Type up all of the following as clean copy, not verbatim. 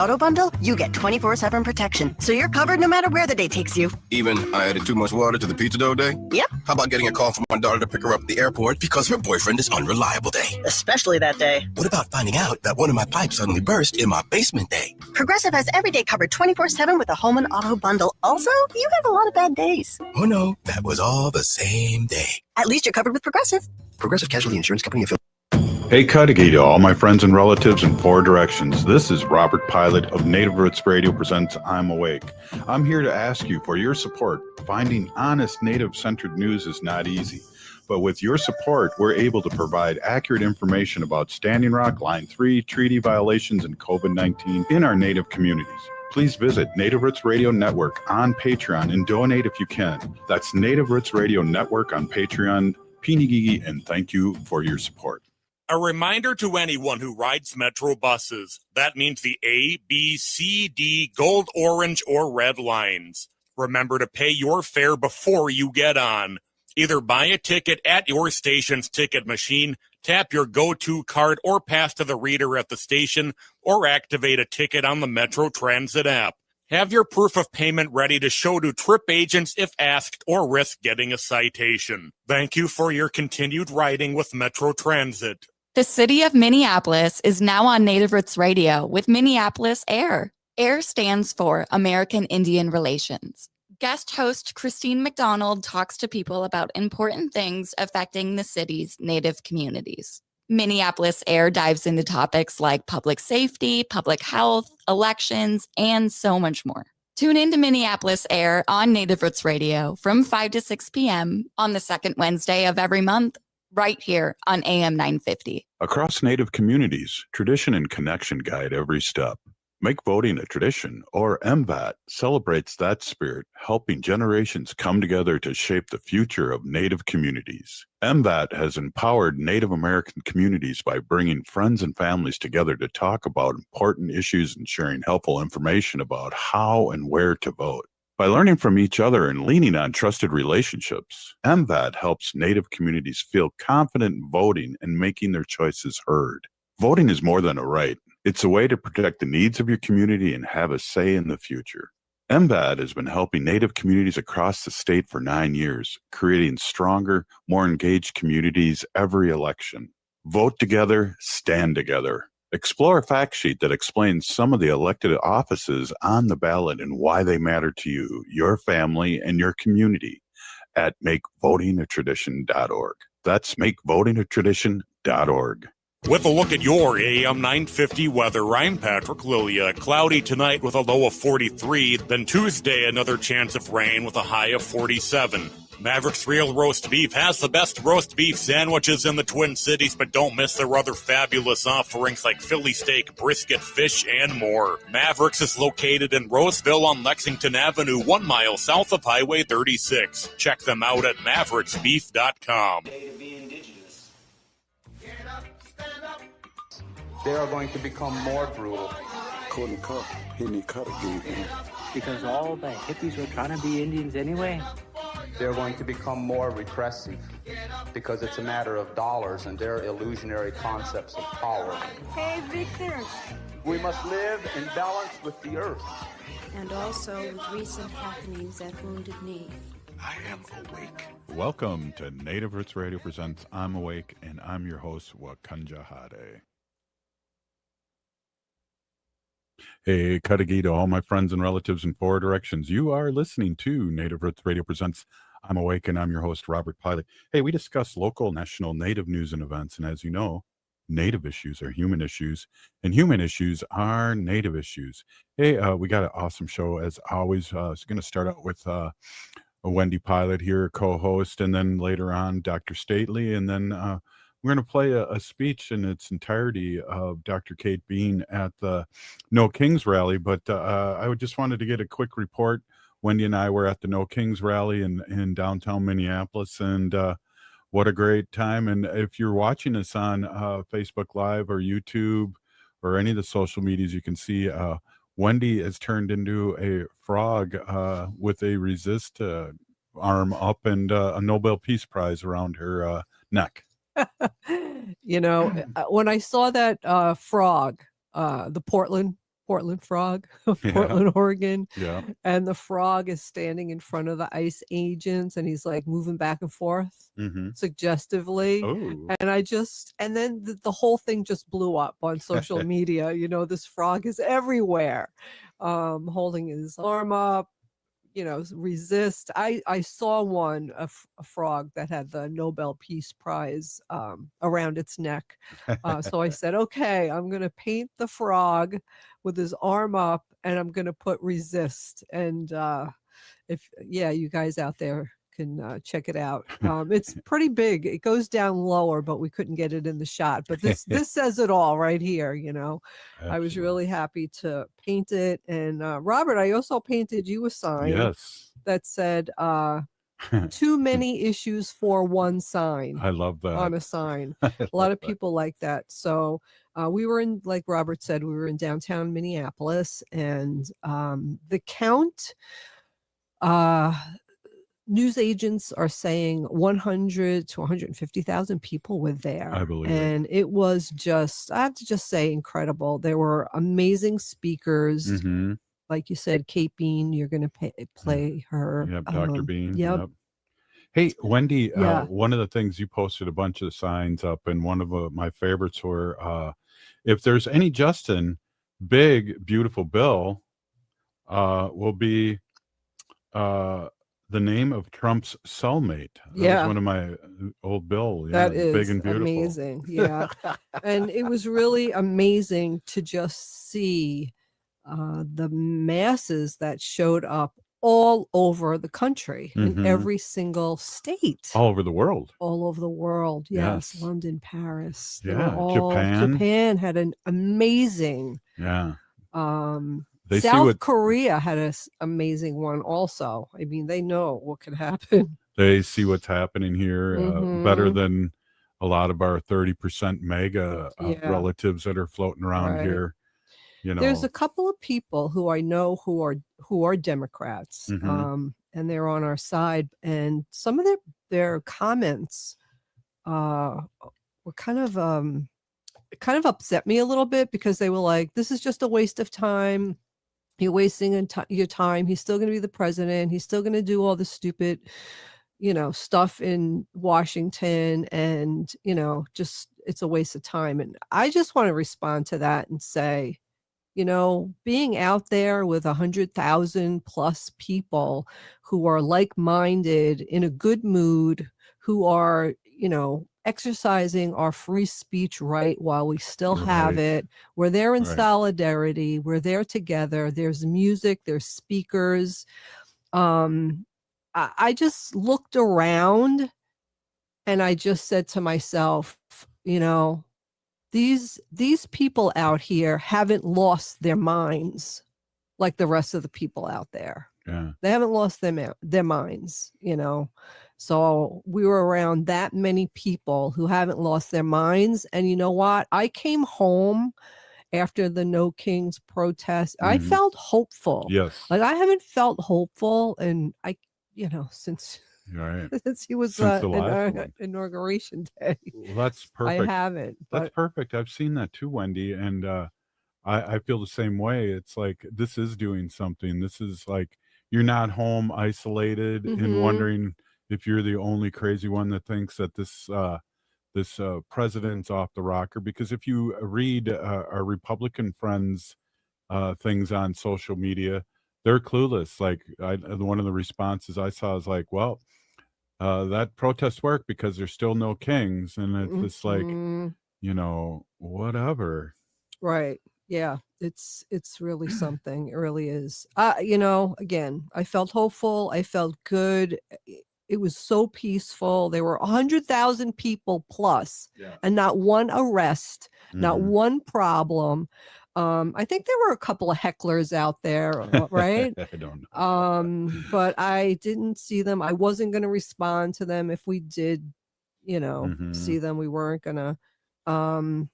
Auto bundle, you get 24/7 protection, so you're covered no matter where the day takes you. Even I added too much water to the pizza dough day? Yep. How about getting a call from my daughter to pick her up at the airport because her boyfriend is unreliable day? Especially that day. What about finding out that one of my pipes suddenly burst in my basement day? Progressive has every day covered 24/7 with a home and auto bundle. Also, you have a lot of bad days. Oh no, that was all the same day. At least you're covered with Progressive. Progressive Casualty Insurance Company affiliate. Hey, Cudahy to all my friends and relatives in four directions. This is Robert Pilot of Native Roots Radio presents I'm Awake. I'm here to ask you for your support. Finding honest Native-centered news is not easy. But with your support, we're able to provide accurate information about Standing Rock, Line 3, treaty violations, and COVID-19 in our Native communities. Please visit Native Roots Radio Network on Patreon and donate if you can. That's Native Roots Radio Network on Patreon. Pinigigi, and thank you for your support. A reminder to anyone who rides Metro buses. That means the A, B, C, D, gold, orange, or red lines. Remember to pay your fare before you get on. Either buy a ticket at your station's ticket machine, tap your go-to card or pass to the reader at the station, or activate a ticket on the Metro Transit app. Have your proof of payment ready to show to trip agents if asked or risk getting a citation. Thank you for your continued riding with Metro Transit. The city of Minneapolis is now on Native Roots Radio with Minneapolis AIR. AIR stands for American Indian Relations. Guest host Christine McDonald talks to people about important things affecting the city's Native communities. Minneapolis AIR dives into topics like public safety, public health, elections, and so much more. Tune into Minneapolis AIR on Native Roots Radio from 5 to 6 p.m. on the second Wednesday of every month, right here on AM 950. Across Native communities, tradition and connection guide every step. Make voting a tradition, or MVAT, celebrates that spirit, helping generations come together to shape the future of Native communities. MVAT has empowered Native American communities by bringing friends and families together to talk about important issues and sharing helpful information about how and where to vote. By learning from each other and leaning on trusted relationships, MVAT helps Native communities feel confident in voting and making their choices heard. Voting is more than a right. It's a way to protect the needs of your community and have a say in the future. MVAT has been helping Native communities across the state for 9 years, creating stronger, more engaged communities every election. Vote together, stand together. Explore a fact sheet that explains some of the elected offices on the ballot and why they matter to you, your family, and your community at makevotingatradition.org. That's makevotingatradition.org. With a look at your AM 950 weather, I'm Patrick Lilia. Cloudy tonight with a low of 43. Then Tuesday, another chance of rain with a high of 47. Maverick's Real Roast Beef has the best roast beef sandwiches in the Twin Cities, but don't miss their other fabulous offerings like Philly steak, brisket, fish, and more. Maverick's is located in Roseville on Lexington Avenue, 1 mile south of Highway 36. Check them out at mavericksbeef.com. They are going to become more brutal. Because all the hippies were trying to be Indians anyway? They're going to become more repressive because it's a matter of dollars and their illusionary concepts of power. Hey, Victor. We must live in balance with the earth. And also with recent happenings at Wounded Knee. I am awake. Welcome to Native Roots Radio presents I'm Awake, and I'm your host, Wakanja Hade. Hey, Cudahy to all my friends and relatives in four directions. You are listening to Native Roots Radio presents I'm Awake, and I'm your host, Robert Pilot. Hey, we discuss local, national, Native news and events, and as you know, Native issues are human issues, and human issues are Native issues. Hey, we got an awesome show, as always. It's going to start out with Wendy Pilot here, co-host, and then later on, Dr. Stately, and then we're going to play a speech in its entirety of Dr. Kate Bean at the No Kings rally, but I just wanted to get a quick report. Wendy and I were at the No Kings rally in downtown Minneapolis, and what a great time. And if you're watching us on Facebook Live or YouTube or any of the social medias, you can see Wendy has turned into a frog with a resist arm up and a Nobel Peace Prize around her neck. You know, when I saw that frog, the Portland Portland frog, Yeah. Portland, Oregon. Yeah. And the frog is standing in front of the ICE agents and he's like moving back and forth suggestively. Oh. And then the whole thing just blew up on social media. You know, this frog is everywhere, holding his arm up, you know, resist. I saw one, a frog that had the Nobel Peace Prize around its neck. So I said, okay, I'm going to paint the frog with his arm up and I'm going to put resist. And you guys out there can check it out. It's pretty big. It goes down lower, but we couldn't get it in the shot. But this says it all right here, you know. Absolutely. I was really happy to paint it. And Robert, I also painted you a sign that said too many issues for one sign. I love that. On a sign. A lot of people like that. So we were in, like Robert said, we were in downtown Minneapolis, and the count, news agents are saying 100 to 150,000 people were there. I believe and it was just, I have to just say, incredible. There were amazing speakers. Like you said, Kate Bean, you're going to play her. Yep, Dr. Bean. Yep. Hey, Wendy, one of the things you posted a bunch of signs up, and one of my favorites were, if there's any Justin, Big Beautiful Bill will be the name of Trump's cellmate. That was one of my old Bill. Yeah, that is Big and Beautiful. Amazing. Yeah. And it was really amazing to just see the masses that showed up all over the country, in every single state. All over the world. All over the world. Yes. London, Paris. Yeah. Japan had an amazing. Yeah. South Korea had an amazing one also. I mean, they know what could happen. They see what's happening here better than a lot of our 30% mega relatives that are floating around here. You know, there's a couple of people who I know who are Democrats, and they're on our side, and some of their comments were kind of upset me a little bit, because they were like, this is just a waste of time. You're wasting your time. He's still going to be the president. He's still going to do all the stupid, you know, stuff in Washington, and, you know, just, it's a waste of time. And I just want to respond to that and say, you know, being out there with 100,000 plus people who are like-minded, in a good mood, who are, you know, exercising our free speech right while we still have it. We're there in solidarity. We're there together. There's music, there's speakers. I just looked around and I just said to myself, you know, these people out here haven't lost their minds like the rest of the people out there. Yeah. They haven't lost their minds, you know. So we were around that many people who haven't lost their minds. And you know what? I came home after the No Kings protest. I felt hopeful. Yes. Like, I haven't felt hopeful, and since he was inauguration day. Well, that's perfect. I haven't. That's perfect. I've seen that too, Wendy. And I feel the same way. It's like, this is doing something. This is like, you're not home isolated and wondering if you're the only crazy one that thinks that this president's off the rocker. Because if you read our Republican friends' things on social media, they're clueless. Like, one of the responses I saw is like, well, that protest worked because there's still no kings. And it's just like, you know, whatever. Right. Yeah, it's really something. It really is. You know, again, I felt hopeful. I felt good. It was so peaceful. There were 100,000 people plus, and not one arrest, not one problem. I think there were a couple of hecklers out there, right? I don't know. But I didn't see them. I wasn't going to respond to them. If we did, you know, see them, we weren't going to.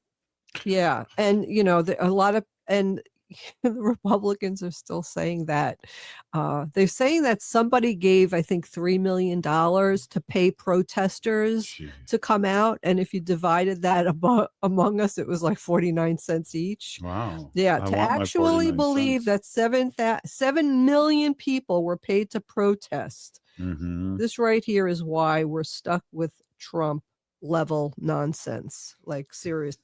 Yeah. And, you know, a lot of, and the Republicans are still saying that. They're saying that somebody gave, I think, $3 million to pay protesters to come out. And if you divided that among us, it was like 49 cents each. Wow. Yeah, I to want my actually 49 believe cents. that 7 million people were paid to protest. Mm-hmm. This right here is why we're stuck with Trump level nonsense. Like seriously.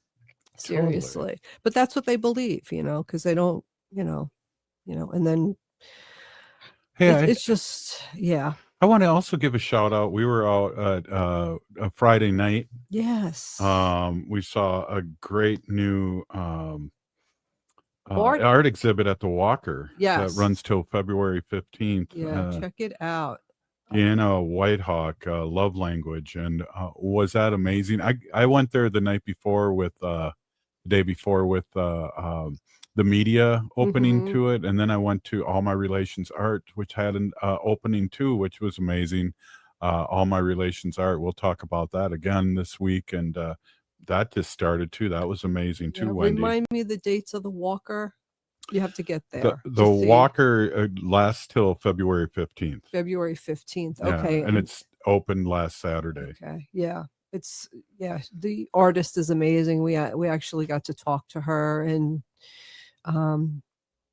But that's what they believe, because they don't, and then Hey, it's just, yeah. I want to also give a shout out. We were out at a Friday night. Yes. We saw a great new art exhibit at the Walker. Yes. That runs till February 15th. Yeah, check it out. Whitehawk, love language. And was that amazing? I went there the night before with the day before with the media opening to it, and then I went to All My Relations Art, which had an opening too, which was amazing. All My Relations Art, we'll talk about that again this week, and that just started too. That was amazing too, Wendy. Remind me the dates of the Walker. You have to get there. The Walker lasts till February 15th. February 15th. Yeah, Okay. and it's opened last Saturday. Okay. Yeah. The artist is amazing. We actually got to talk to her, and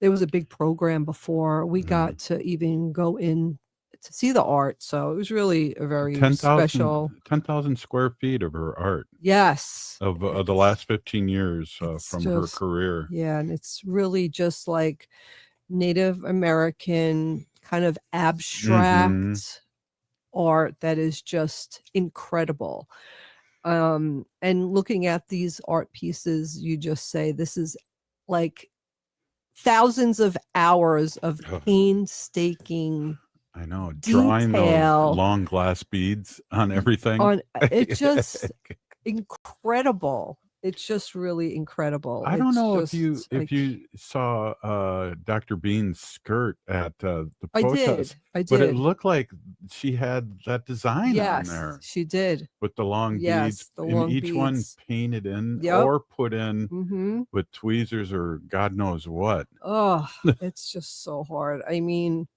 there was a big program before we got to even go in to see the art. So it was really a very special 10,000 square feet of her art. Yes. Of the last 15 years from her career. Yeah. And it's really just like Native American kind of abstract art that is just incredible. And looking at these art pieces, you just say, this is like thousands of hours of painstaking, I know, drawing those long glass beads on everything. It's just incredible. It's just really incredible. I don't know if you saw Dr. Bean's skirt at the protest. I did. But it looked like she had that design on there. She did. With the long beads. And each one painted in or put in with tweezers or God knows what. Oh, it's just so hard. I mean,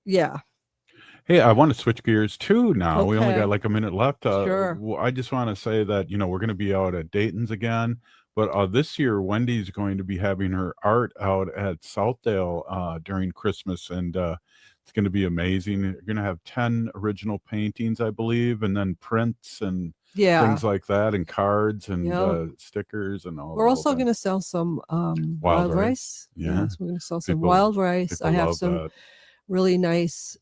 yeah. Hey, I want to switch gears too now. Okay. We only got like a minute left. Sure. I just want to say that, we're going to be out at Dayton's again. But this year, Wendy's going to be having her art out at Southdale during Christmas. And it's going to be amazing. You're going to have 10 original paintings, I believe, and then prints and things like that, and cards and stickers and all. We're also going to sell some wild rice. Yeah. Yes, we're going to sell some wild rice. I have some really nice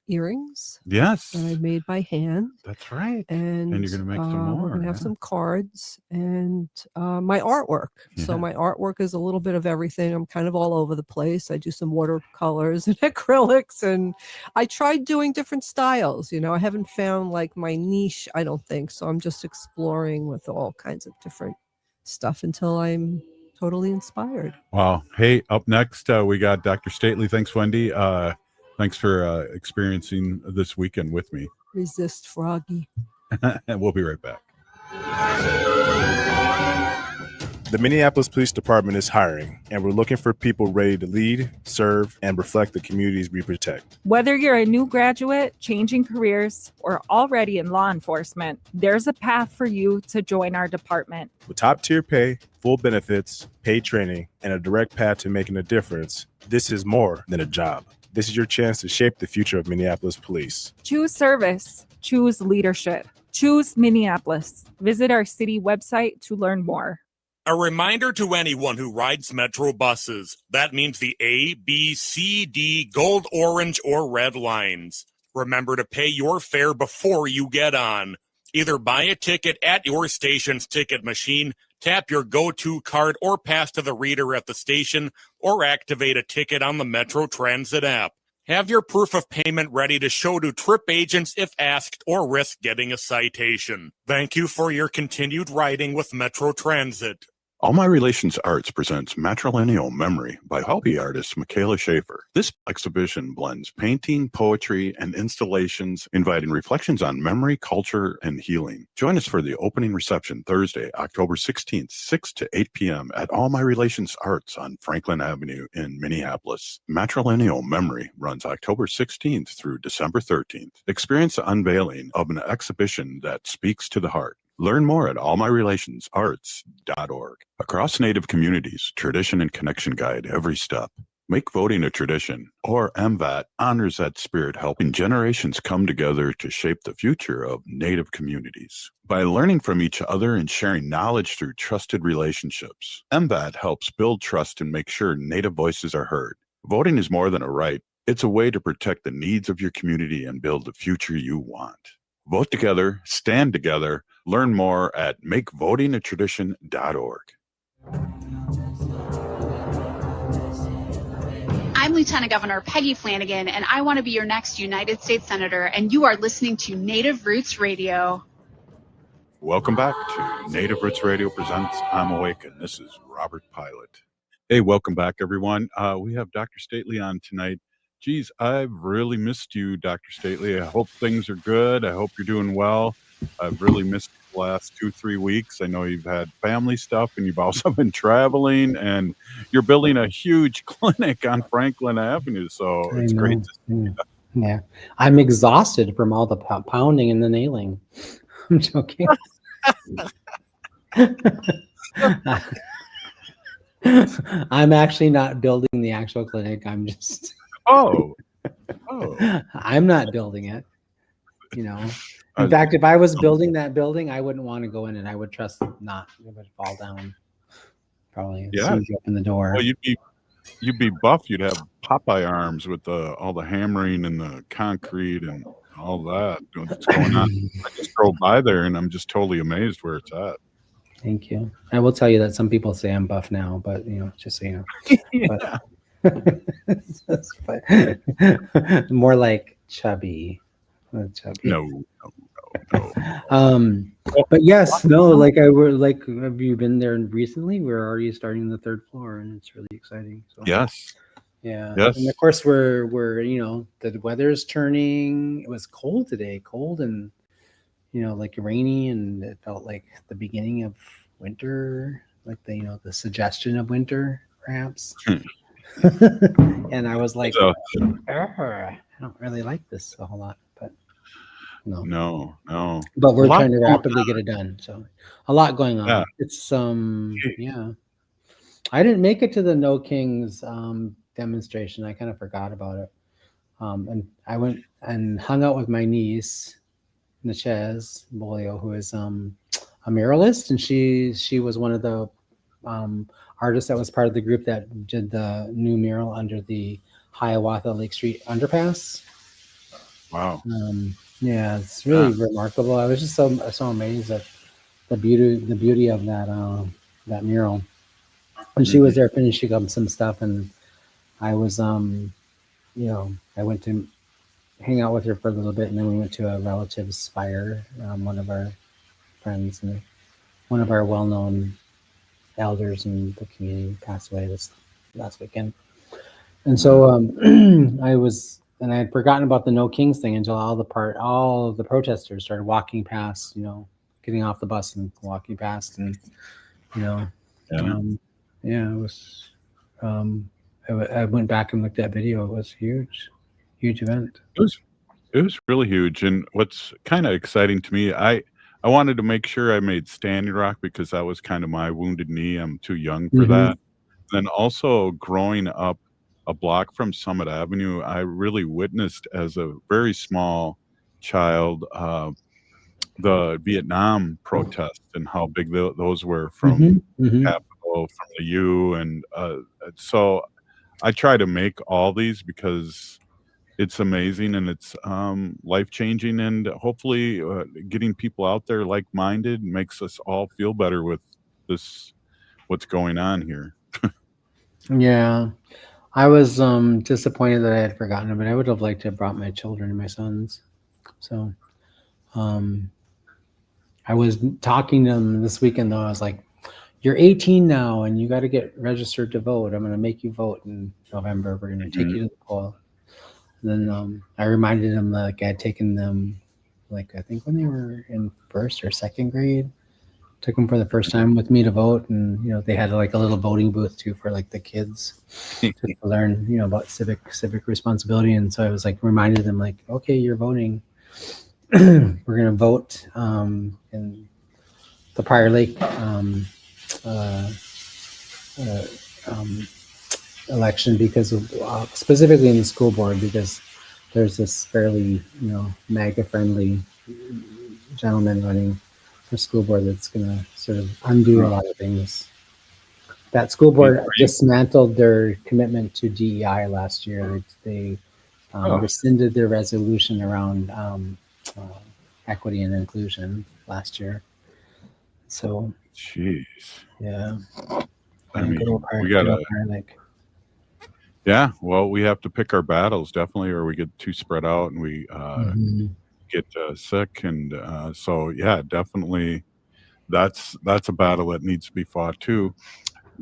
earrings. Yes. That I made by hand. That's right. And you're going to make some more. We're going to have some cards and my artwork. Yeah. So my artwork is a little bit of everything. I'm kind of all over the place. I do some watercolors and acrylics, and I tried doing different styles. I haven't found like my niche, I don't think. So I'm just exploring with all kinds of different stuff until I'm totally inspired. Wow. Hey, up next, we got Dr. Stately. Thanks, Wendy. Thanks for experiencing this weekend with me. Resist, Froggy. And we'll be right back. The Minneapolis Police Department is hiring, and we're looking for people ready to lead, serve, and reflect the communities we protect. Whether you're a new graduate, changing careers, or already in law enforcement, there's a path for you to join our department. With top-tier pay, full benefits, paid training, and a direct path to making a difference, this is more than a job. This is your chance to shape the future of Minneapolis Police. Choose service. Choose leadership. Choose Minneapolis. Visit our city website to learn more. A reminder to anyone who rides Metro buses. That means the A, B, C, D, gold, orange, or red lines. Remember to pay your fare before you get on. Either buy a ticket at your station's ticket machine, tap your go-to card, or pass to the reader at the station, or activate a ticket on the Metro Transit app. Have your proof of payment ready to show to trip agents if asked, or risk getting a citation. Thank you for your continued riding with Metro Transit. All My Relations Arts presents Matrilineal Memory by hobby artist Michaela Schaefer. This exhibition blends painting, poetry, and installations, inviting reflections on memory, culture, and healing. Join us for the opening reception Thursday, October 16th, 6 to 8 p.m. at All My Relations Arts on Franklin Avenue in Minneapolis. Matrilineal Memory runs October 16th through December 13th. Experience the unveiling of an exhibition that speaks to the heart. Learn more at allmyrelationsarts.org. Across Native communities, tradition and connection guide every step. Make voting a tradition, or MVAT honors that spirit, helping generations come together to shape the future of Native communities. By learning from each other and sharing knowledge through trusted relationships, MVAT helps build trust and make sure Native voices are heard. Voting is more than a right. It's a way to protect the needs of your community and build the future you want. Vote together, stand together. Learn more at makevotingatradition.org. I'm Lieutenant Governor Peggy Flanagan, and I want to be your next United States Senator, and you are listening to Native Roots Radio. Welcome back to Native Roots Radio presents I'm Awake, and this is Robert Pilot. Hey, welcome back, everyone. We have Dr. Stately on tonight. Geez, I've really missed you, Dr. Stately. I hope things are good. I hope you're doing well. I've really missed the last 2-3 weeks. I know you've had family stuff and you've also been traveling, and you're building a huge clinic on Franklin Avenue. So it's great to see you. Yeah. I'm exhausted from all the pounding and the nailing. I'm joking. I'm actually not building the actual clinic. I'm just... I'm not building it, In fact, if I was building that building, I wouldn't want to go in it. I would trust not. It would fall down probably as soon as you open the door. Well, you'd be buff. You'd have Popeye arms with all the hammering and the concrete and all that. What's going on? I just drove by there and I'm just totally amazed where it's at. Thank you. I will tell you that some people say I'm buff now, but just so you know. Yeah. But more like chubby. No. But yes, no. Have you been there recently? We're already starting the third floor, and it's really exciting. So. Yes. Yeah. Yes. And of course, we're the weather's turning. It was cold today, and like rainy, and it felt like the beginning of winter, like the suggestion of winter, perhaps. And I was like, I don't really like this a whole lot, but no. But we're trying to rapidly get it done. So a lot going on. Yeah. It's yeah. I didn't make it to the No Kings demonstration. I kind of forgot about it. And I went and hung out with my niece, Natchez Bolio, who is a muralist, and she was one of the artist that was part of the group that did the new mural under the Hiawatha Lake Street underpass. Wow. Yeah, it's really remarkable. I was just so amazed at the beauty of that mural. And she was there finishing up some stuff, and I was I went to hang out with her for a little bit, and then we went to a relative's fire. One of our friends and one of our well-known elders in the community passed away this last weekend. And so I had forgotten about the No Kings thing until all of the protesters started walking past, getting off the bus and walking past, and it was I went back and looked at video. It was huge event. It was really huge. And what's kind of exciting to me, I wanted to make sure I made Standing Rock because that was kind of my wounded knee. I'm too young for that. Then also growing up a block from Summit Avenue, I really witnessed as a very small child the Vietnam protests and how big those were from Capitol, from the U. And so I try to make all these because it's amazing and it's life-changing, and hopefully getting people out there like-minded makes us all feel better with what's going on here. Yeah. I was disappointed that I had forgotten it, but I would have liked to have brought my children and my sons. So I was talking to them this weekend, though. I was like, you're 18 now and you got to get registered to vote. I'm going to make you vote in November. We're going to take you to the poll. And then I reminded them like I'd taken them, like I think when they were in first or second grade, took them for the first time with me to vote. And, they had like a little voting booth too for like the kids to learn, about civic responsibility. And so I was like, reminded them like, okay, you're voting. We're going to vote in the Prior Lake election because of specifically in the school board, because there's this fairly MAGA friendly gentleman running for school board that's going to sort of undo a lot of things. That school board dismantled their commitment to DEI last year. They rescinded their resolution around equity and inclusion last year. So, jeez, yeah. I mean, we gotta. Yeah, well, we have to pick our battles definitely, or we get too spread out and we get sick, and so yeah, definitely, that's a battle that needs to be fought too.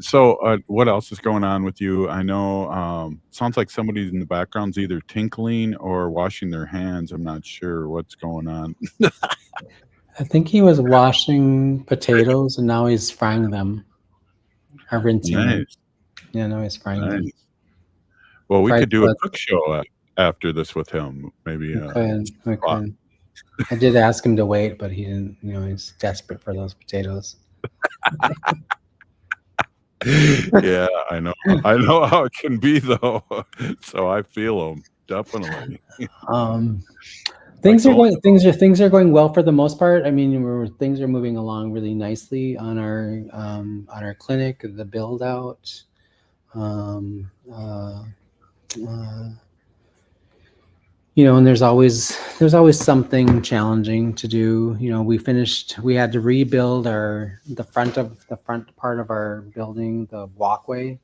So, what else is going on with you? I know sounds like somebody's in the background's either tinkling or washing their hands. I'm not sure what's going on. I think he was washing potatoes and now he's frying them. Or rinsing them. Yeah, now he's frying them. Well, we could do a cook show after this with him. Maybe. We could. I did ask him to wait, but he didn't. He's desperate for those potatoes. Yeah, I know. I know how it can be, though. So I feel him definitely. Things are going well for the most part. I mean, things are moving along really nicely on our clinic, the build out. And there's always something challenging to do. We had to rebuild the front part of our building, the walkway.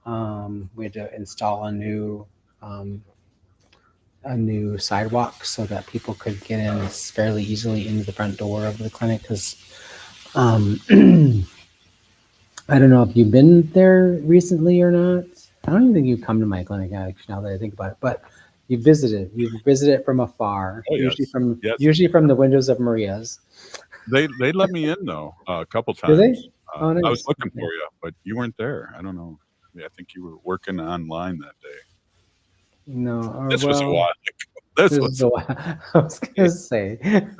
We had to install a new sidewalk so that people could get in fairly easily into the front door of the clinic. Because I don't know if you've been there recently or not. I don't even think you've come to my clinic, actually, now that I think about it. But you visited it from afar, usually from the windows of Maria's. They let me in though a couple times. Did they? Oh, nice. I was looking for you, but you weren't there. I don't know. I think you were working online that day. No, this was a while ago. This was a while. I was gonna say,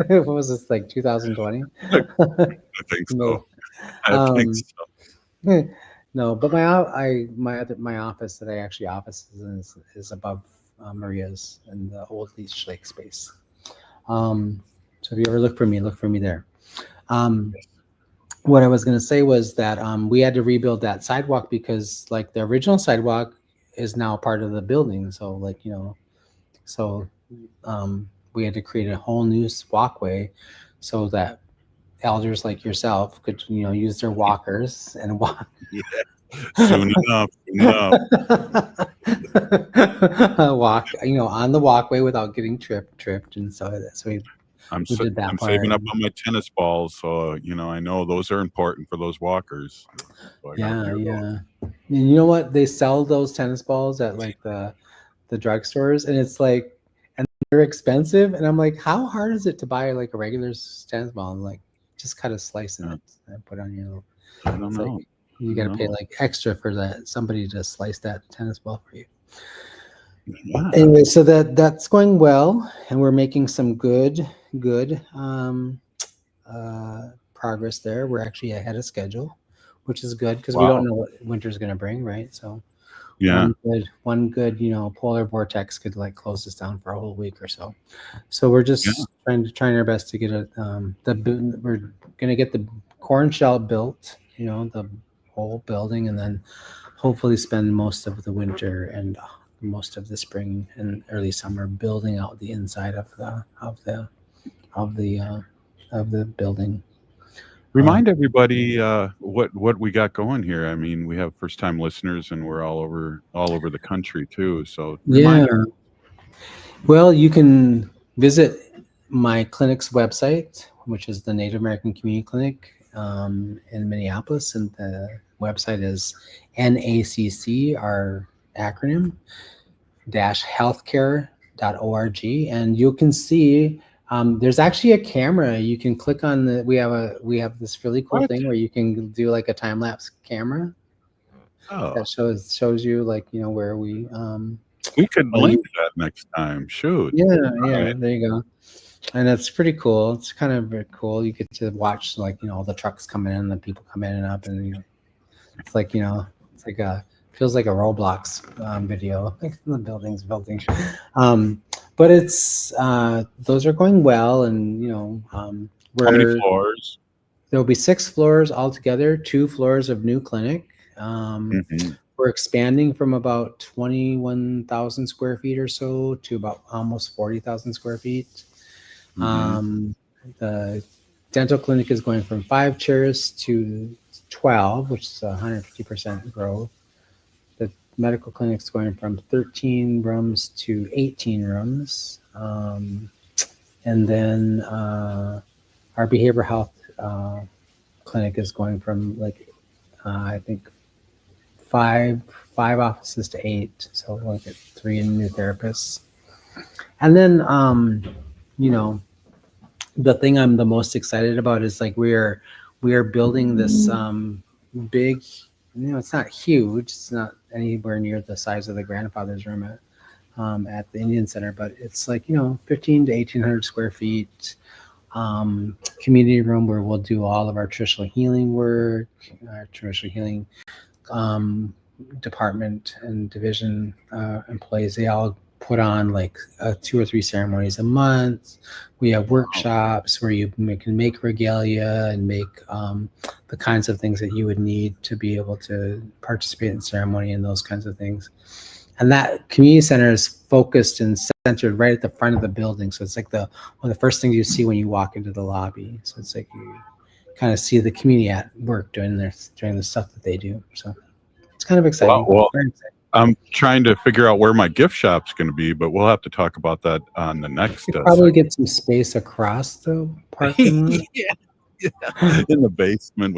what was this, like 2020? I think so. I think so. No, but my office that I actually is above Maria's in the old Leech Lake space. So if you ever look for me there. What I was going to say was that we had to rebuild that sidewalk because like the original sidewalk is now part of the building. So we had to create a whole new walkway so that elders like yourself could, use their walkers and walk. Yeah. Soon enough. Walk, on the walkway without getting tripped. And so I'm saving up on my tennis balls, so I know those are important for those walkers. So yeah. And you know what? They sell those tennis balls at like the drugstores, and it's like, and they're expensive. And I'm like, how hard is it to buy like a regular tennis ball? And like, just cut a slice in it and put on your. I don't know. Like, you got to pay like extra for that, somebody to slice that tennis ball for you. Yeah. Anyway, so that's going well, and we're making some good progress there. We're actually ahead of schedule, which is good because we don't know what winter's going to bring, right? So yeah, one good polar vortex could like close us down for a whole week or so. So we're just trying our best to get it. We're going to get the corn shell built, the whole building, and then hopefully spend most of the winter and most of the spring and early summer building out the inside of the building. Remind everybody what we got going here. I mean, we have first time listeners, and we're all over the country too. So well, you can visit my clinic's website, which is the Native American Community Clinic. in Minneapolis, and the website is NACC, our acronym, -healthcare.org, and you can see there's actually a camera. You can click on the. We have this really cool thing where you can do like a time lapse camera. That shows you like where we. We could link that next time. Shoot. Yeah, right. there you go. And it's pretty cool. It's kind of very cool. You get to watch all the trucks come in, the people come in and up, and it's like it's like feels like a Roblox video, like the buildings. But it's those are going well, and how many floors? There'll be 6 floors altogether, 2 floors of new clinic. We're expanding from about 21,000 square feet or so to about almost 40,000 square feet. The dental clinic is going from 5 chairs to 12, which is 150% growth. The medical clinic is going from 13 rooms to 18 rooms. And then our behavioral health clinic is going from I think 5 offices to 8, so we'll get 3 new therapists. And then the thing I'm the most excited about is we are building this big, it's not huge, it's not anywhere near the size of the grandfather's room at the Indian Center, but it's 15 to 1,800 square feet community room where we'll do all of our traditional healing work, our traditional healing department and division employees. They all put on 2 or 3 ceremonies a month. We have workshops where you can make regalia and make the kinds of things that you would need to be able to participate in ceremony and those kinds of things. And that community center is focused and centered right at the front of the building. So it's one of the first things you see when you walk into the lobby. So it's you kind of see the community at work doing the stuff that they do. So it's kind of exciting. Well, I'm trying to figure out where my gift shop's going to be, but we'll have to talk about that on the next. Probably get some space across the parking lot. In the basement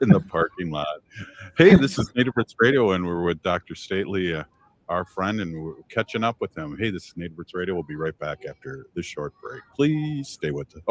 in the parking lot. Hey, this is Native Roots Radio, and we're with Dr. Stately, our friend, and we're catching up with him. Hey, this is Native Roots Radio. We'll be right back after this short break. Please stay with us.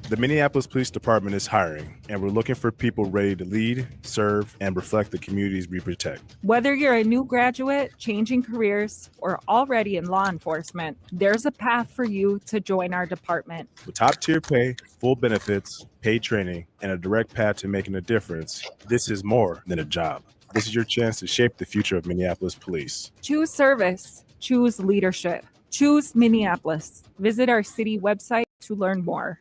The Minneapolis Police Department is hiring, and we're looking for people ready to lead, serve, and reflect the communities we protect. Whether you're a new graduate, changing careers, or already in law enforcement, there's a path for you to join our department. With top-tier pay, full benefits, paid training, and a direct path to making a difference, this is more than a job. This is your chance to shape the future of Minneapolis police. Choose service. Choose leadership. Choose Minneapolis. Visit our city website to learn more.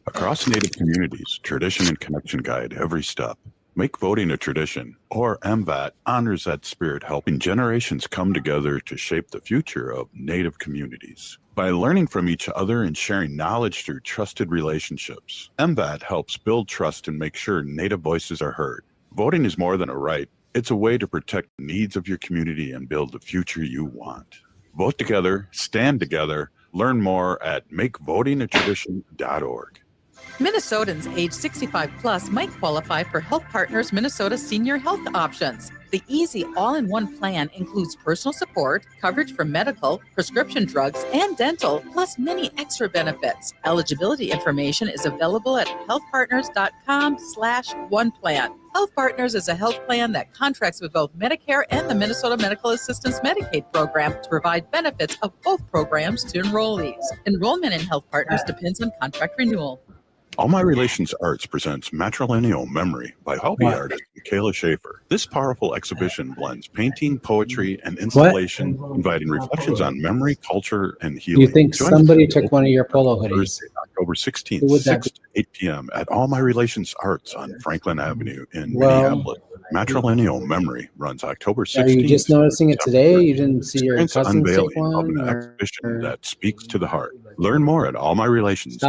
Across Native communities, tradition and connection guide every step. Make voting a tradition, or MVAT honors that spirit, helping generations come together to shape the future of Native communities. By learning from each other and sharing knowledge through trusted relationships, MVAT helps build trust and make sure Native voices are heard. Voting is more than a right. It's a way to protect the needs of your community and build the future you want. Vote together, stand together, learn more at makevotingatradition.org. Minnesotans age 65 plus might qualify for Health Partners Minnesota Senior Health Options. The easy all-in-one plan includes personal support, coverage for medical, prescription drugs, and dental, plus many extra benefits. Eligibility information is available at healthpartners.com/oneplan. Health Partners is a health plan that contracts with both Medicare and the Minnesota Medical Assistance Medicaid program to provide benefits of both programs to enrollees. Enrollment in Health Partners depends on contract renewal. All My Relations Arts presents Matrilineal Memory by hobby artist Michaela Schaefer. This powerful exhibition blends painting, poetry, and installation, inviting reflections on memory, culture, and healing. You think Join somebody us took one of your polo hoodies? Thursday, October 16th, Who would that 6 to 8 p.m. at All My Relations Arts on Franklin Avenue in Well- Minneapolis. Matrilineal Memory runs October 16th. Are you just noticing it today? You didn't see your Experience cousins take unveiling of one? an Or exhibition that speaks to the heart. Learn more at stop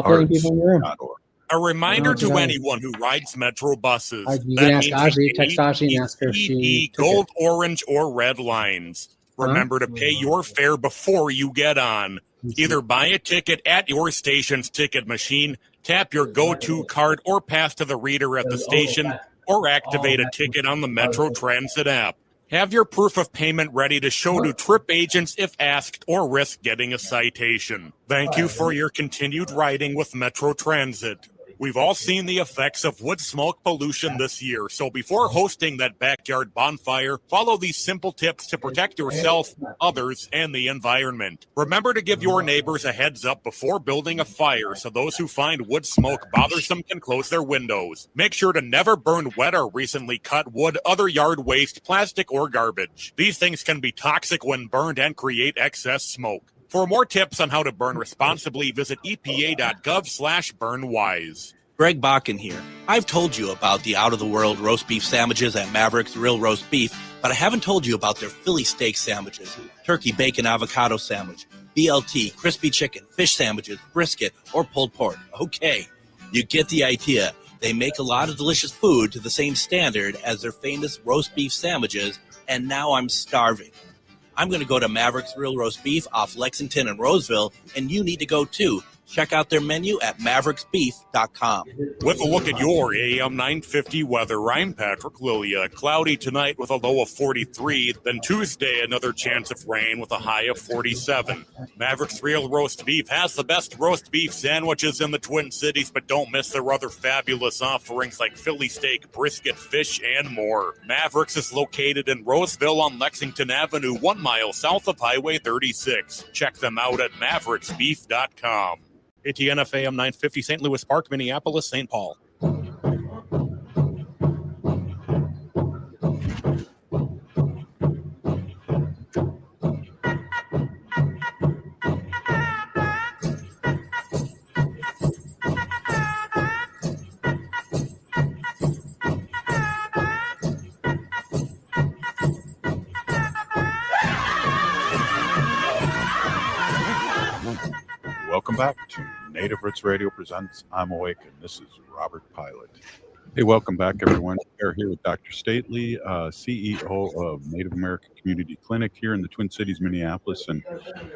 letting people in your room. allmyrelations.org. A reminder No, to no. anyone who rides Metro buses. You that can ask means Aji, the text Aji and ask her if she ABCD took it. gold, orange, or red lines. Remember to pay your fare before you get on. Either buy a ticket at your station's ticket machine, tap your go-to card or pass to the reader at the station, or activate a ticket on the Metro Transit app. Have your proof of payment ready to show to trip agents if asked or risk getting a citation. Thank you for your continued riding with Metro Transit. We've all seen the effects of wood smoke pollution this year, so before hosting that backyard bonfire, follow these simple tips to protect yourself, others, and the environment. Remember to give your neighbors a heads up before building a fire so those who find wood smoke bothersome can close their windows. Make sure to never burn wet or recently cut wood, other yard waste, plastic, or garbage. These things can be toxic when burned and create excess smoke. For more tips on how to burn responsibly, visit epa.gov/burnwise. Greg Bakken here. I've told you about the out-of-the-world roast beef sandwiches at Maverick's Real Roast Beef, but I haven't told you about their Philly steak sandwiches, turkey bacon avocado sandwich, BLT, crispy chicken, fish sandwiches, brisket, or pulled pork. Okay, you get the idea. They make a lot of delicious food to the same standard as their famous roast beef sandwiches, and now I'm starving. I'm going to go to Maverick's Real Roast Beef off Lexington and Roseville, and you need to go too. Check out their menu at mavericksbeef.com. With a look at your AM 950 weather, I'm Patrick Lilia. Cloudy tonight with a low of 43. Then Tuesday, another chance of rain with a high of 47. Maverick's Real Roast Beef has the best roast beef sandwiches in the Twin Cities, but don't miss their other fabulous offerings like Philly steak, brisket, fish, and more. Maverick's is located in Roseville on Lexington Avenue, 1 mile south of Highway 36. Check them out at mavericksbeef.com. ATNF AM 950, St. Louis Park, Minneapolis, St. Paul. Welcome back to Native Roots Radio presents I'm Awake, and this is Robert Pilot. Hey, welcome back, everyone. We're here with Dr. Stately, CEO of Native American Community Clinic here in the Twin Cities, Minneapolis, and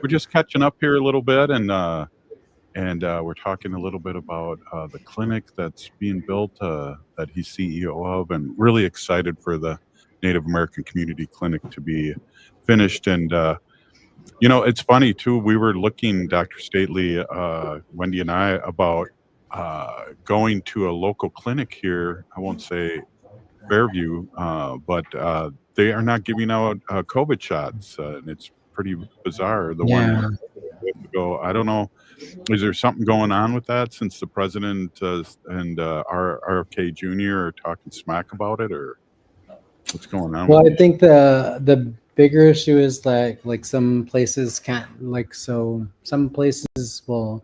we're just catching up here a little bit, and we're talking a little bit about the clinic that's being built that he's CEO of, and really excited for the Native American Community Clinic to be finished. And you know, it's funny too. We were looking, Dr. Stately, Wendy and I, about going to a local clinic here. I won't say Fairview, but they are not giving out COVID shots, and it's pretty bizarre. The one we have to go. I don't know. Is there something going on with that since the president and RFK Jr. are talking smack about it, or what's going on? Well, I think the bigger issue is like some places can't, some places will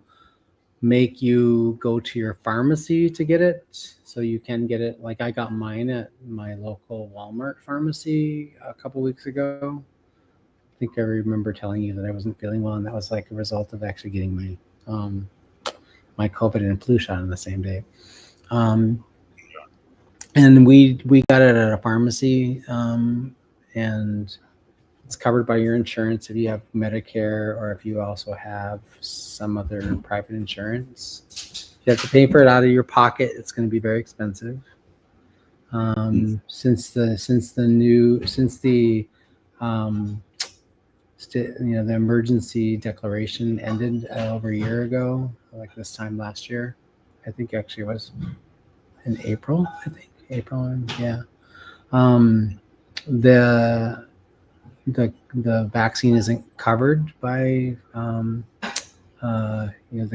make you go to your pharmacy to get it, so you can get it. Like I got mine at my local Walmart pharmacy a couple weeks ago. I think I remember telling you that I wasn't feeling well, and that was like a result of actually getting my my COVID and flu shot on the same day. And we got it at a pharmacy, and it's covered by your insurance if you have Medicare, or if you also have some other private insurance. You have to pay for it out of your pocket. It's going to be very expensive. Since the emergency declaration ended over a year ago, like this time last year, I think actually it was in April. The vaccine isn't covered by the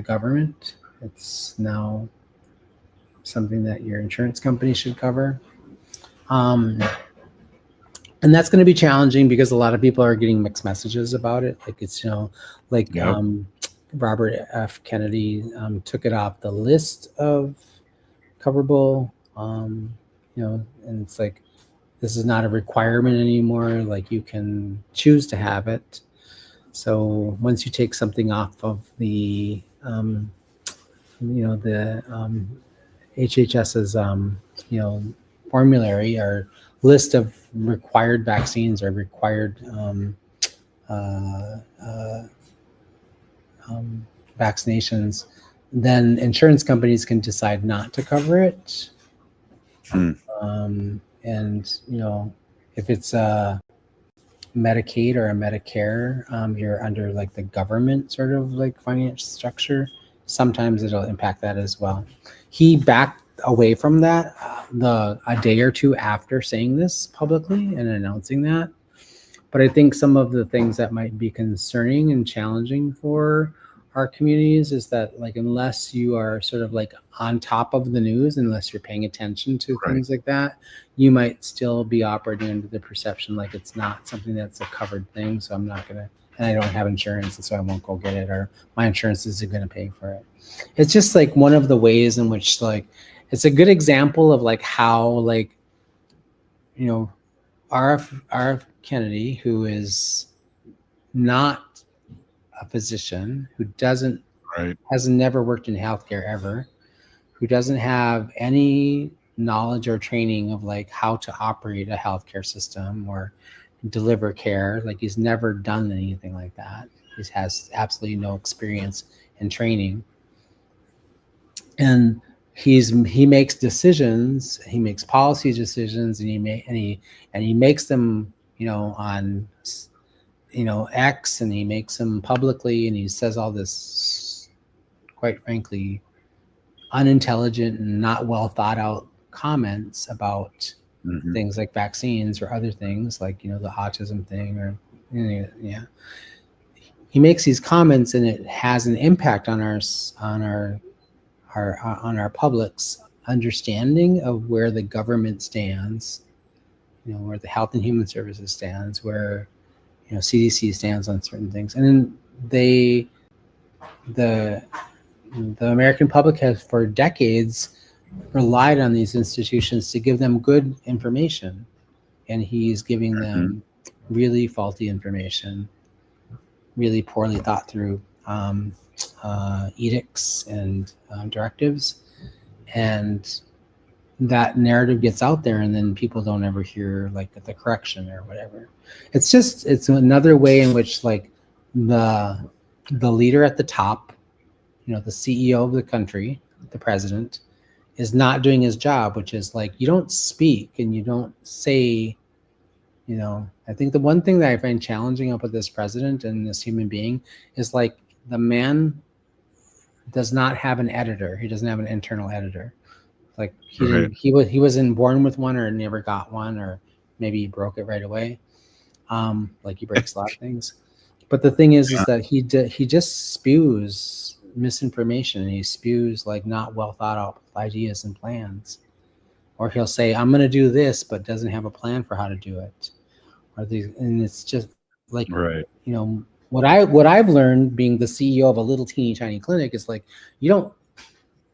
government. It's now something that your insurance company should cover. And that's going to be challenging because a lot of people are getting mixed messages about it. Like it's, Robert F. Kennedy took it off the list of coverable, and it's like, this is not a requirement anymore. Like you can choose to have it. So once you take something off of the, HHS's, formulary or list of required vaccines or required vaccinations, then insurance companies can decide not to cover it. And if it's a Medicaid or a Medicare, you're under like the government sort of like finance structure. Sometimes it'll impact that as well. He backed away from that a day or two after saying this publicly and announcing that. But I think some of the things that might be concerning and challenging for our communities is that, like, unless you are sort of like on top of the news, unless you're paying attention to things like that, you might still be operating under the perception like it's not something that's a covered thing. So I'm not going to, and I don't have insurance, and so I won't go get it, or my insurance isn't going to pay for it. It's just like one of the ways in which, like, it's a good example of like how, like, R.F. Kennedy, who is not a physician, who has never worked in healthcare ever, who doesn't have any knowledge or training of like how to operate a healthcare system or deliver care. Like, he's never done anything like that. He has absolutely no experience and training. And he makes decisions, he makes policy decisions, and he makes them, on X, and he makes them publicly, and he says all this, quite frankly, unintelligent and not well thought out comments about things like vaccines or other things like, the autism thing, or he makes these comments, and it has an impact on our public's understanding of where the government stands, where the Health and Human Services stands, where CDC stands on certain things. And then the American public has for decades relied on these institutions to give them good information, and he's giving them really faulty information, really poorly thought through edicts and directives, and that narrative gets out there, and then people don't ever hear like the correction or whatever. It's another way in which, like, the leader at the top, the CEO of the country, the president, is not doing his job, which is like, you don't speak and you don't say, I think the one thing that I find challenging about this president and this human being is, like, the man does not have an editor. He doesn't have an internal editor. Like, he wasn't born with one, or never got one, or maybe he broke it right away. Like, he breaks a lot of things. But the thing is that he just spews misinformation, and he spews like not well thought out ideas and plans. Or he'll say, I'm going to do this, but doesn't have a plan for how to do it. And it's just like, what I've learned being the CEO of a little teeny tiny clinic is, like, you don't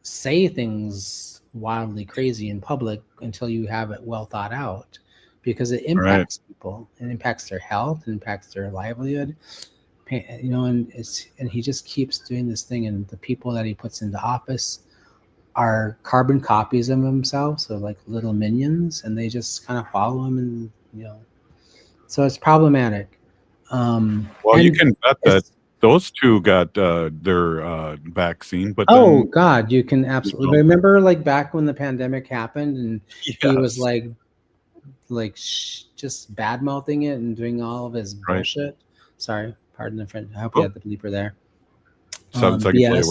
say things wildly crazy in public until you have it well thought out, because it impacts people, it impacts their health, it impacts their livelihood, and he just keeps doing this thing, and the people that he puts into office are carbon copies of himself, so like little minions, and they just kind of follow him, and so it's problematic. Well, you can bet that those two got their vaccine, but God, you can absolutely remember, like, back when the pandemic happened, and he was just bad mouthing it and doing all of his bullshit. Sorry, pardon the French. I hope you had the bleeper there. 7 seconds later.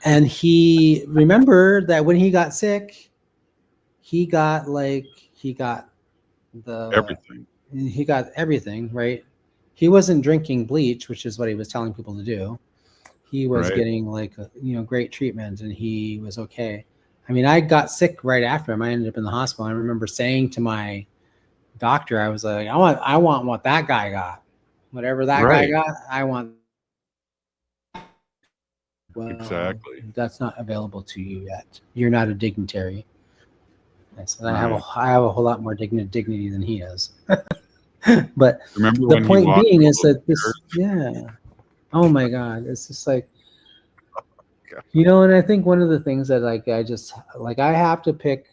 And he remember that when he got sick, he got everything, right? He wasn't drinking bleach, which is what he was telling people to do. He was getting great treatment, and he was okay. I mean, I got sick right after him. I ended up in the hospital. I remember saying to my doctor, I was like, I want what that guy got. Whatever that guy got, I want. Well, exactly. That's not available to you yet. You're not a dignitary. I said, I have a whole lot more dignity than he is. But the point being is that oh my God, it's just like, and I think one of the things that I have to pick,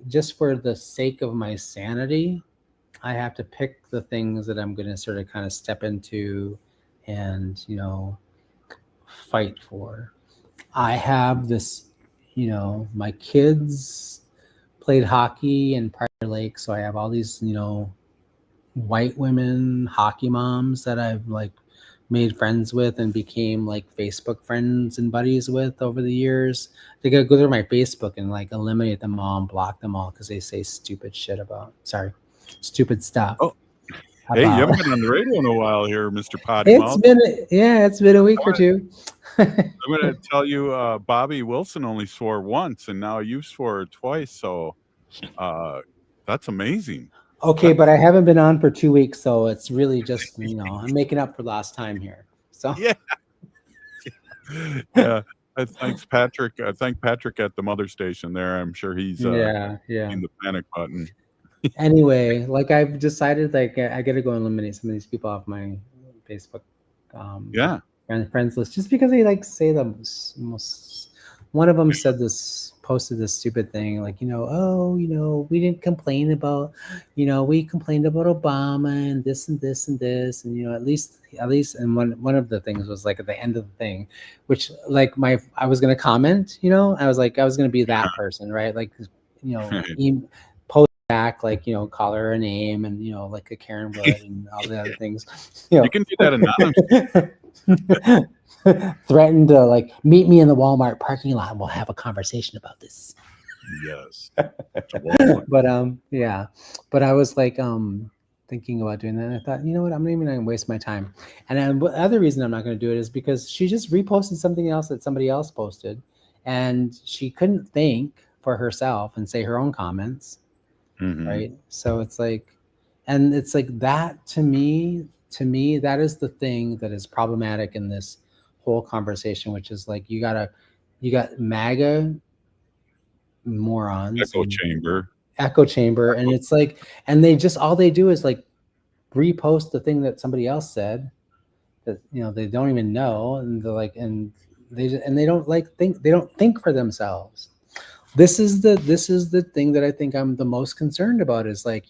just for the sake of my sanity, I have to pick the things that I'm going to sort of kind of step into and, fight for. I have this, my kids played hockey in Prior Lake, so I have all these, white women hockey moms that I've like made friends with and became like Facebook friends and buddies with over the years. They gotta go through my Facebook and like eliminate them all and block them all because they say stupid stuff. Oh, hey, you haven't been on the radio in a while here, Mr. Potty It's Mouth. been a week or two. I'm going to tell you, Bobby Wilson only swore once, and now you swore twice. So that's amazing. Okay, but I haven't been on for 2 weeks, so it's really just, I'm making up for lost time here. So yeah. Yeah. Thanks, Patrick. Thank Patrick at the mother station there. I'm sure he's in the panic button. Anyway, like I've decided, like I got to go eliminate some of these people off my Facebook friends list just because they like say the most. One of them posted this stupid thing like, we didn't complain about, we complained about Obama and this and this and this, and at least and one of the things was like at the end of the thing, which like I was gonna comment, I was gonna be that person, right? Like, post back, like, call her a name and like a Karen would and all the other things. You can do that anonymously. Threatened to like meet me in the Walmart parking lot and we'll have a conversation about this. Yes. But I was like thinking about doing that, and I thought, you know what, I'm not even gonna waste my time. And then the other reason I'm not going to do it is because she just reposted something else that somebody else posted, and she couldn't think for herself and say her own comments. Right? So it's like, and it's like that to me, that is the thing that is problematic in this whole conversation, which is like you got MAGA morons, echo chamber, and it's like, and they just, all they do is like repost the thing that somebody else said that they don't even know, and they're like, and they don't like think, they don't think for themselves. This is the thing that I think I'm the most concerned about, is like,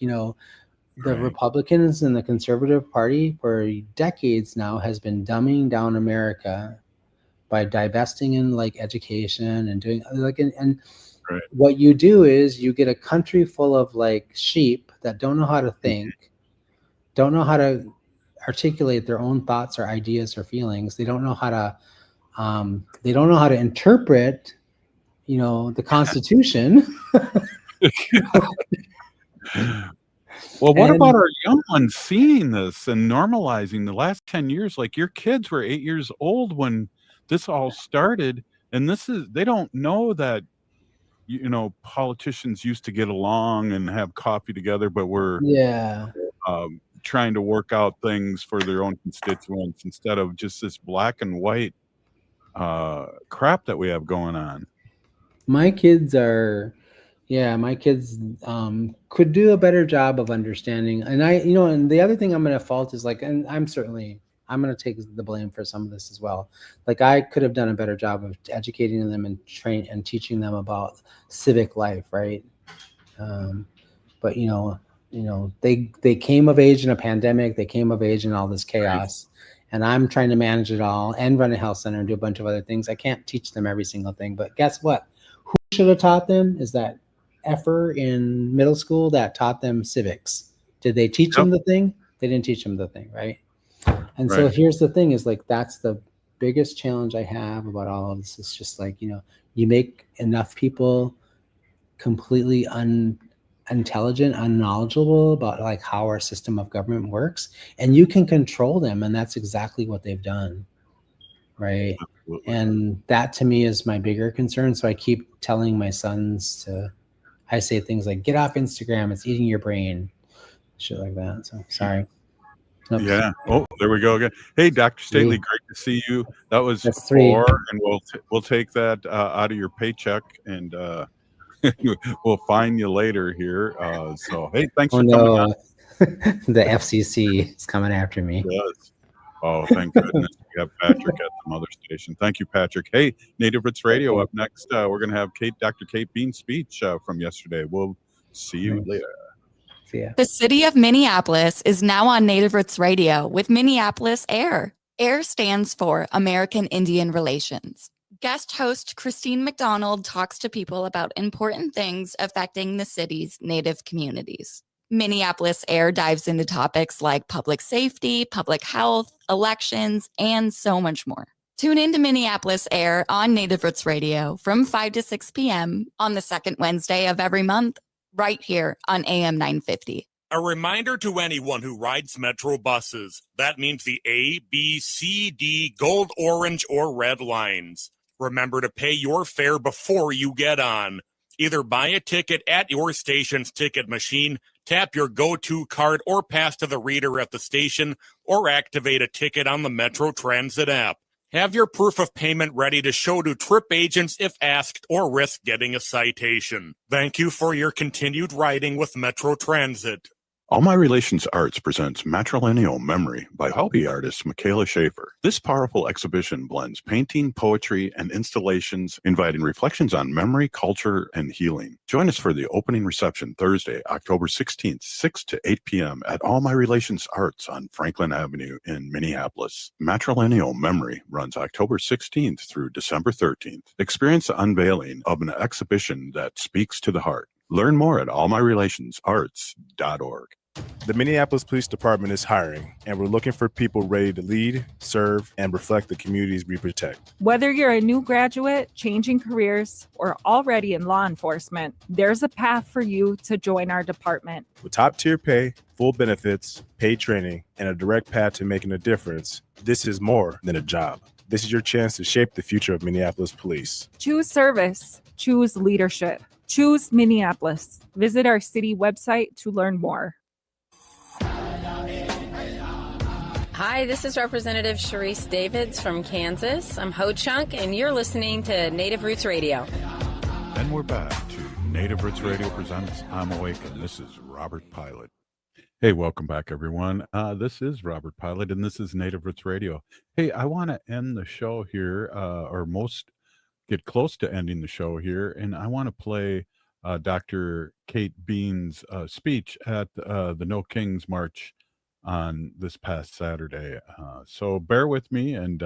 the Republicans and the Conservative Party for decades now has been dumbing down America by divesting in like education and doing like, and what you do is you get a country full of like sheep that don't know how to think, don't know how to articulate their own thoughts or ideas or feelings. They don't know how to interpret, the Constitution. Well, what about our young ones seeing this and normalizing the last 10 years? Like your kids were 8 years old when this all started, and they don't know that, politicians used to get along and have coffee together, but we're trying to work out things for their own constituents instead of just this black and white crap that we have going on. My kids could do a better job of understanding. And and the other thing I'm going to fault is like, and I'm going to take the blame for some of this as well. Like I could have done a better job of educating them and teaching them about civic life. Right. But they came of age in a pandemic. They came of age in all this chaos. And I'm trying to manage it all and run a health center and do a bunch of other things. I can't teach them every single thing, but guess what? Who should have taught them is that effer in middle school that taught them civics. Did they teach them the thing? They didn't teach them the thing, right? And so here's the thing, is like, that's the biggest challenge I have about all of this. It's just like, you make enough people completely unintelligent, unknowledgeable about like how our system of government works, and you can control them. And that's exactly what they've done. Right. Absolutely. And that to me is my bigger concern. So I keep telling my sons I say things like, get off Instagram, it's eating your brain, shit like that. So sorry. Oops. Yeah. Oh, there we go again. Hey, Dr. Staley, great to see you. That was 4, and we'll take that out of your paycheck, and we'll fine you later here. So hey, thanks for coming on. The FCC is coming after me. Yes. Oh, thank goodness we have Patrick at the mother station. Thank you, Patrick. Hey, Native Roots Radio up next. We're going to have Dr. Kate Bean's speech from yesterday. We'll see you later. The city of Minneapolis is now on Native Roots Radio with Minneapolis Air. AIR stands for American Indian Relations. Guest host Christine McDonald talks to people about important things affecting the city's Native communities. Minneapolis AIR dives into topics like public safety, public health, elections, and so much more. Tune in to Minneapolis AIR on Native Roots Radio from 5 to 6 p.m. on the second Wednesday of every month, right here on AM 950. A reminder to anyone who rides Metro buses. That means the A, B, C, D, gold, orange, or red lines. Remember to pay your fare before you get on. Either buy a ticket at your station's ticket machine, tap your go-to card or pass to the reader at the station, or activate a ticket on the Metro Transit app. Have your proof of payment ready to show to trip agents if asked or risk getting a citation. Thank you for your continued riding with Metro Transit. All My Relations Arts presents Matrilineal Memory by hobby artist Michaela Schaefer. This powerful exhibition blends painting, poetry, and installations, inviting reflections on memory, culture, and healing. Join us for the opening reception Thursday, October 16th, 6 to 8 p.m. at All My Relations Arts on Franklin Avenue in Minneapolis. Matrilineal Memory runs October 16th through December 13th. Experience the unveiling of an exhibition that speaks to the heart. Learn more at allmyrelationsarts.org. The Minneapolis Police Department is hiring, and we're looking for people ready to lead, serve, and reflect the communities we protect. Whether you're a new graduate, changing careers, or already in law enforcement, there's a path for you to join our department. With top-tier pay, full benefits, paid training, and a direct path to making a difference, this is more than a job. This is your chance to shape the future of Minneapolis Police. Choose service. Choose leadership. Choose Minneapolis. Visit our city website to learn more. Hi, this is Representative Sharice Davids from Kansas. I'm Ho Chunk, and you're listening to Native Roots Radio. And we're back to Native Roots Radio presents I'm Awake, and this is Robert Pilot. Hey, welcome back, everyone. This is Robert Pilot, and this is Native Roots Radio. Hey, I want to end the show here, get close to ending the show here, and I want to play Dr. Kate Bean's speech at the No Kings March on this past Saturday. So bear with me, and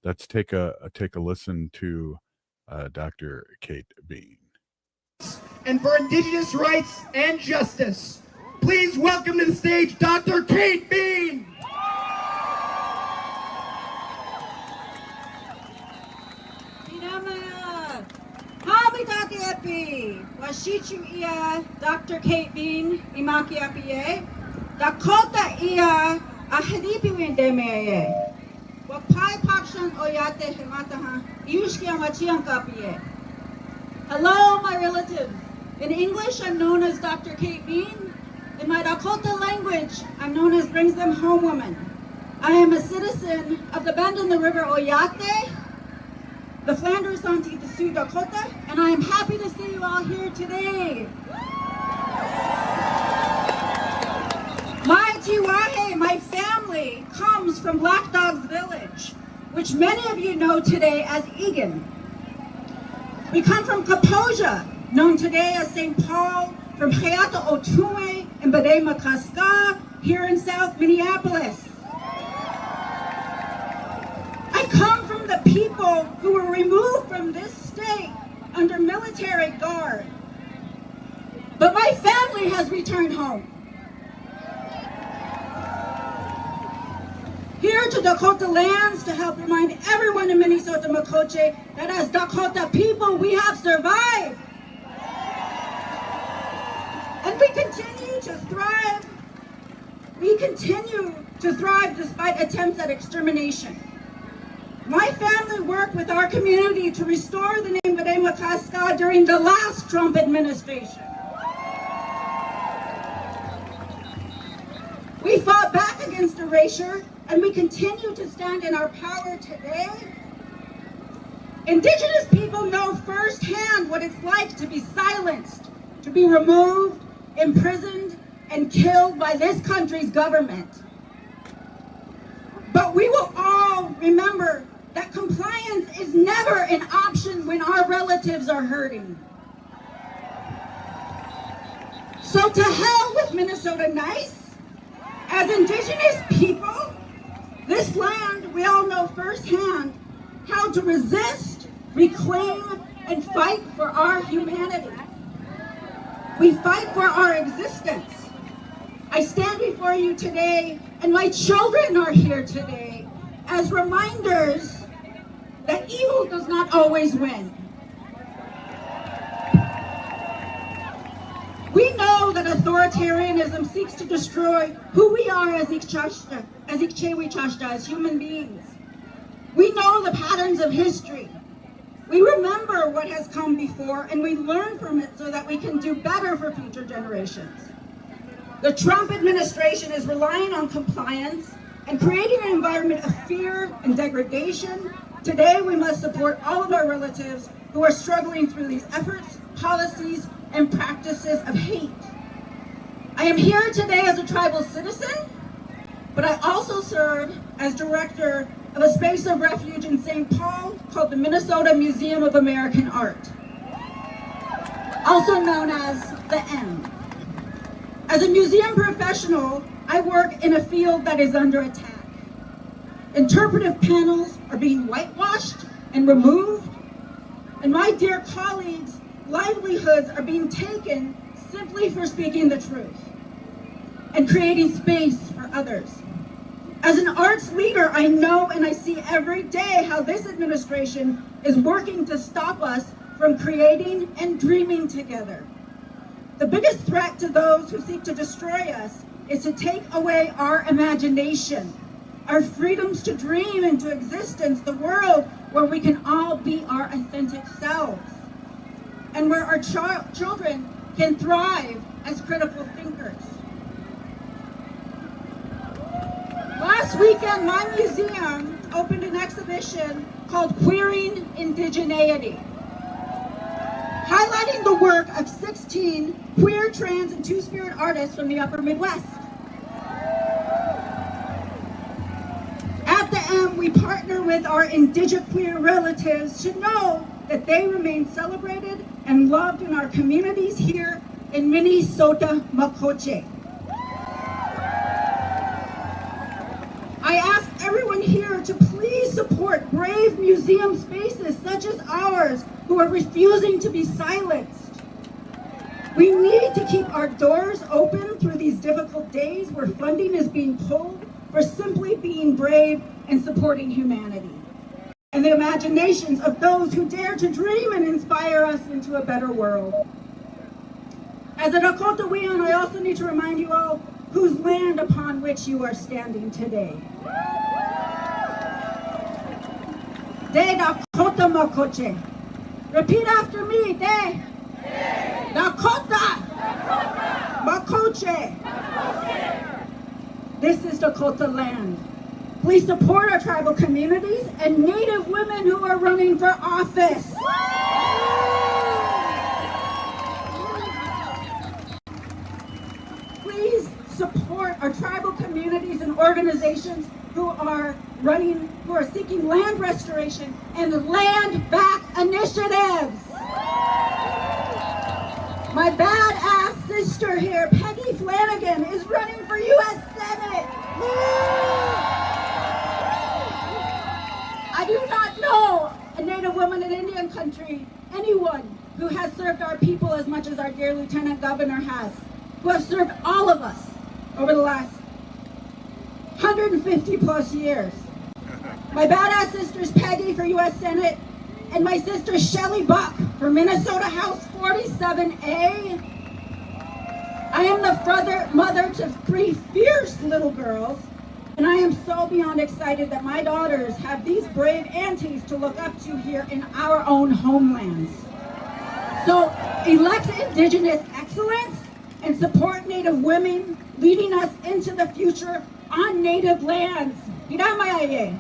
let's take a listen to Dr. Kate Bean. And for Indigenous rights and justice, please welcome to the stage Dr. Kate Bean. Epi, Washichu ia, Dr. Kate Bean, Imaki Apie, Dakota ia, Ahadipi Windeme, Wapai Pakshan Oyate Himataha, Yushkian Wachian Kapie. Hello, my relatives. In English, I'm known as Dr. Kate Bean. In my Dakota language, I'm known as Brings Them Home Woman. I am a citizen of the Bend in the River Oyate, the Flanders Santee, the Sioux Dakota, and I am happy to see you all here today. My Tiwahe, my family, comes from Black Dogs Village, which many of you know today as Egan. We come from Kaposia, known today as St. Paul, from Hayata Otume and Badema Kaska, here in South Minneapolis. I come from the people who were removed from this state under military guard. But my family has returned home. Here to Dakota lands to help remind everyone in Minnesota Makoche that as Dakota people, we have survived. And we continue to thrive. We continue to thrive despite attempts at extermination. My family worked with our community to restore the name Badema Kaska during the last Trump administration. We fought back against erasure, and we continue to stand in our power today. Indigenous people know firsthand what it's like to be silenced, to be removed, imprisoned, and killed by this country's government. But we will all remember that compliance is never an option when our relatives are hurting. So to hell with Minnesota Nice. As Indigenous people, this land And we all know firsthand how to resist, reclaim, and fight for our humanity. We fight for our existence. I stand before you today, and my children are here today as reminders that evil does not always win. We know that authoritarianism seeks to destroy who we are as Ikchewichashta, as human beings. We know the patterns of history. We remember what has come before, and we learn from it so that we can do better for future generations. The Trump administration is relying on compliance and creating an environment of fear and degradation. Today, we must support all of our relatives who are struggling through these efforts, policies, and practices of hate. I am here today as a tribal citizen, but I also serve as director of a space of refuge in St. Paul called the Minnesota Museum of American Art, also known as the M. As a museum professional, I work in a field that is under attack. Interpretive panels are being whitewashed and removed, and my dear colleagues' livelihoods are being taken simply for speaking the truth and creating space for others. As an arts leader, I know and I see every day how this administration is working to stop us from creating and dreaming together. The biggest threat to those who seek to destroy us is to take away our imagination, our freedoms to dream into existence, the world where we can all be our authentic selves, and where our children can thrive as critical thinkers. Last weekend, my museum opened an exhibition called Queering Indigeneity, highlighting the work of 16 queer, trans, and two-spirit artists from the upper Midwest. At the M, we partner with our indigenous queer relatives to know that they remain celebrated and loved in our communities here in Minnesota, Makoche. I ask everyone here to please support brave museum spaces such as ours who are refusing to be silenced. We need to keep our doors open through these difficult days where funding is being pulled for simply being brave and supporting humanity and the imaginations of those who dare to dream and inspire us into a better world. As a Dakotawean, I also need to remind you all whose land upon which you are standing today. De Dakota Makoche. Repeat after me. De Dakota Makoche. This is Dakota land. Please support our tribal communities and Native women who are running for office. Please support our tribal communities and organizations who are seeking land restoration and land back initiatives. My badass sister here, Peggy Flanagan, is running for U.S. Senate. I do not know a Native woman in Indian country, anyone who has served our people as much as our dear Lieutenant Governor has, who has served all of us over the last 150 plus years. My badass sister's Peggy for U.S. Senate, and my sister Shelley Buck for Minnesota House 47A. I am the mother to 3 fierce little girls, and I am so beyond excited that my daughters have these brave aunties to look up to here in our own homelands. So elect Indigenous excellence and support Native women leading us into the future on Native lands. Hiramayaye.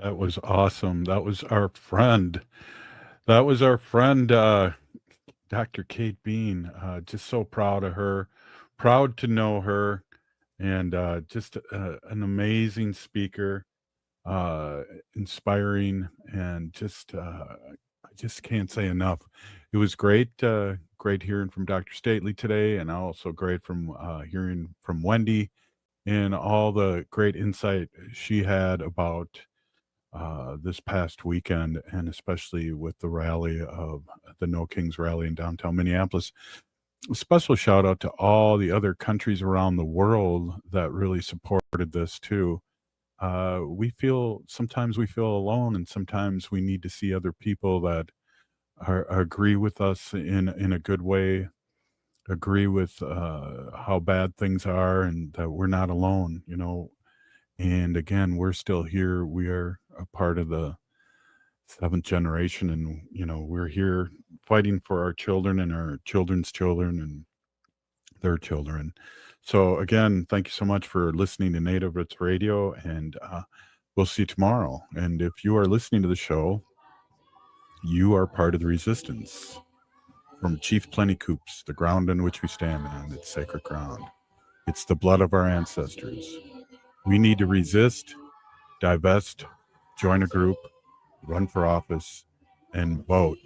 That was awesome. That was our friend. Dr. Kate Bean. Just so proud of her, proud to know her, and just an amazing speaker, inspiring, and just I just can't say enough. It was great, great hearing from Dr. Stately today, and also great from hearing from Wendy and all the great insight she had about this past weekend, and especially with the rally of the No Kings rally in downtown Minneapolis. A special shout out to all the other countries around the world that really supported this too. Sometimes we feel alone, and sometimes we need to see other people that agree with us in a good way, agree with how bad things are, and that we're not alone. And again, we're still here. We are a part of the seventh generation, and we're here fighting for our children and our children's children and their children. So again, thank you so much for listening to Native Roots Radio, and we'll see you tomorrow. And if you are listening to the show, you are part of the resistance. From Chief Plenty Coops, the ground on which we stand on, it's sacred ground. It's the blood of our ancestors. We need to resist, divest, join a group, run for office, and vote,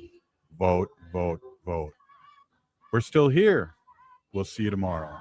vote, vote, vote. We're still here. We'll see you tomorrow.